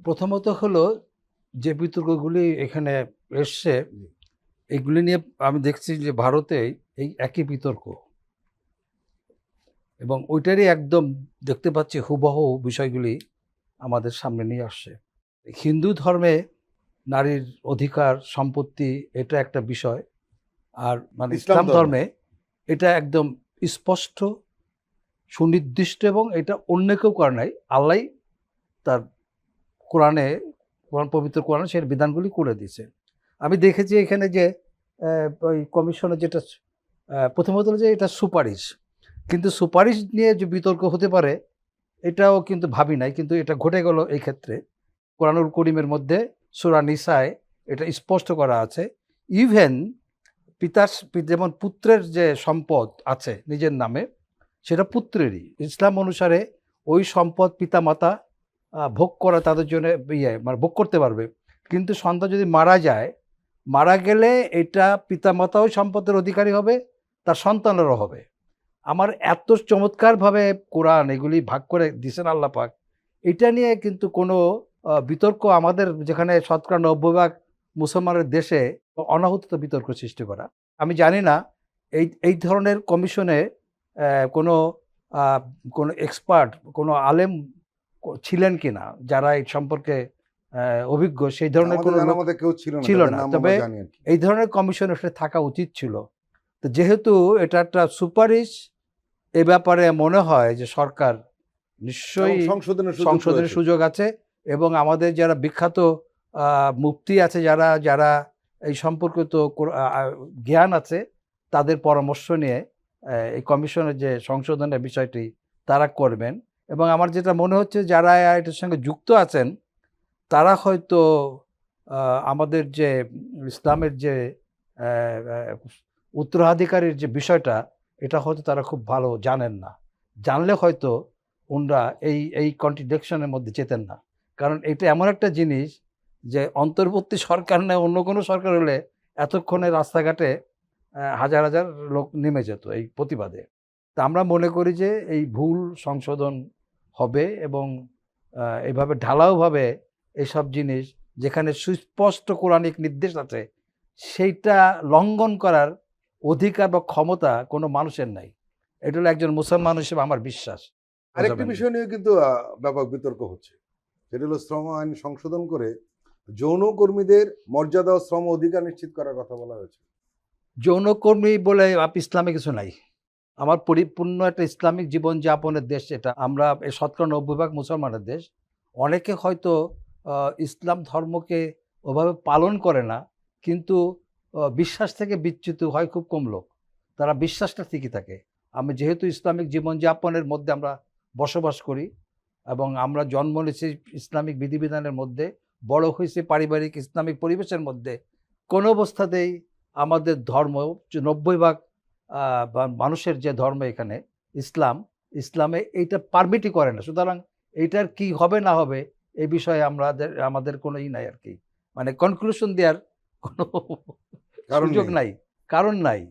প্রথমত হলো যে বিতর্কগুলি এখানে এসছে, এগুলি নিয়ে আমি দেখছি যে ভারতে এই একই বিতর্ক এবং ওইটারই একদম দেখতে পাচ্ছি হুবহু বিষয়গুলি আমাদের সামনে নিয়ে আসছে। হিন্দু ধর্মে নারীর অধিকার, সম্পত্তি এটা একটা বিষয়। আর মানে ইসলাম ধর্মে এটা একদম স্পষ্ট, সুনির্দিষ্ট এবং এটা অন্য কেউ করে নাই। আল্লাহই তার পবিত্র কোরআনে সেই বিধানগুলি করে দিয়েছে। আমি দেখেছি এখানে যে ওই কমিশনের যেটা প্রথমত হলো যে এটা সুপারিশ, কিন্তু সুপারিশ নিয়ে যে বিতর্ক হতে পারে এটাও কিন্তু ভাবি নাই, কিন্তু এটা ঘটে গেল এই ক্ষেত্রে। কোরআনুল করিমের মধ্যে সূরা নিসায় এটা স্পষ্ট করা আছে, ইভেন যেমন পুত্রের যে সম্পদ আছে নিজের নামে, সেটা পুত্রেরই। ইসলাম অনুসারে ওই সম্পদ পিতামাতা ভোগ করা তাদের জন্য মানে ভোগ করতে পারবে, কিন্তু সন্তান যদি মারা যায়, মারা গেলে এটা পিতামাতাও সম্পদের অধিকারী হবে, তার সন্তানেরও হবে। আমার এত চমৎকারভাবে কোরআন এগুলি ভাগ করে দিয়েছেন আল্লাহ পাক, এটা নিয়ে কিন্তু কোনো বিতর্ক আমাদের যেখানে শতকরা 90% মুসলমানের দেশে অনাহুত বিতর্ক সৃষ্টি করা। আমি জানি না এই ধরনের কমিশনে কোনো কোনো এক্সপার্ট, কোনো আলেম ছিলেন কিনা যারা এই সম্পর্কে অভিজ্ঞ, সেই ধরনের কোনো কেউ ছিল না। তবে এই ধরনের কমিশন আসলে থাকা উচিত ছিল। তো যেহেতু এটা একটা সুপারিশ, এ ব্যাপারে মনে হয় যে সরকার নিশ্চয়ই সংশোধনের সুযোগ আছে এবং আমাদের যারা বিখ্যাত মুফতি আছে, যারা যারা এই সম্পর্কিত জ্ঞান আছে, তাদের পরামর্শ নিয়ে এই কমিশনের যে সংশোধনের বিষয়টি তারা করবেন। এবং আমার যেটা মনে হচ্ছে যারা এটার সঙ্গে যুক্ত আছেন তারা হয়তো আমাদের যে ইসলামের যে উত্তরাধিকারীর যে বিষয়টা, এটা হয়তো তারা খুব ভালো জানেন না। জানলে হয়তো ওনারা এই কন্ট্রাডিকশনের মধ্যে যেতেন না। কারণ এটা এমন একটা জিনিস যে অন্তর্বর্তী সরকার নয়, অন্য কোনো সরকার হলে এতক্ষণে রাস্তাঘাটে হাজার হাজার লোক নেমে যেত এই প্রতিবাদে। তা আমরা মনে করি যে এই ভুল সংশোধন হবে এবং এইভাবে ঢালাওভাবে এইসব জিনিস যেখানে সুস্পষ্ট কোরআনিক নির্দেশ আছে, সেইটা লঙ্ঘন করার অধিকার বা ক্ষমতা কোনো মানুষের নাই। এটা হলো একজন মুসলমান হিসেবে আমার বিশ্বাস। আরেকটি বিষয় নিয়ে কিন্তু ব্যাপক বিতর্ক হচ্ছে, সেটা হলো শ্রম আইন সংশোধন করে যৌনকর্মীদের মর্যাদা ও শ্রম অধিকার নিশ্চিত করার কথা বলা হয়েছে। যৌনকর্মী বলে ইসলামে কিছু নাই। আমার পরিপূর্ণ একটা ইসলামিক জীবনযাপনের দেশ এটা। আমরা শতকরা 90% মুসলমানের দেশ। অনেকে হয়তো ইসলাম ধর্মকে ওভাবে পালন করে না, কিন্তু বিশ্বাস থেকে বিচ্যুত হয় খুব কম লোক। তারা বিশ্বাসটা ঠিকই থাকে। আমি যেহেতু ইসলামিক জীবনযাপনের মধ্যে আমরা বসবাস করি এবং আমরা জন্ম নিয়েছি ইসলামিক বিধিবিধানের মধ্যে, বড় হয়েছি পারিবারিক ইসলামিক পরিবেশের মধ্যে, কোনো অবস্থাতেই আমাদের ধর্ম 90% মানুষের যে ধর্ম এখানে ইসলামে এইটা পারমিটই করে না। সুতরাং এইটার কি হবে না হবে এই বিষয়ে আমাদের কোনো নাই আর কি, মানে কনক্লুশন দেওয়ার কোনো সুযোগ নাই, কারণ নাই।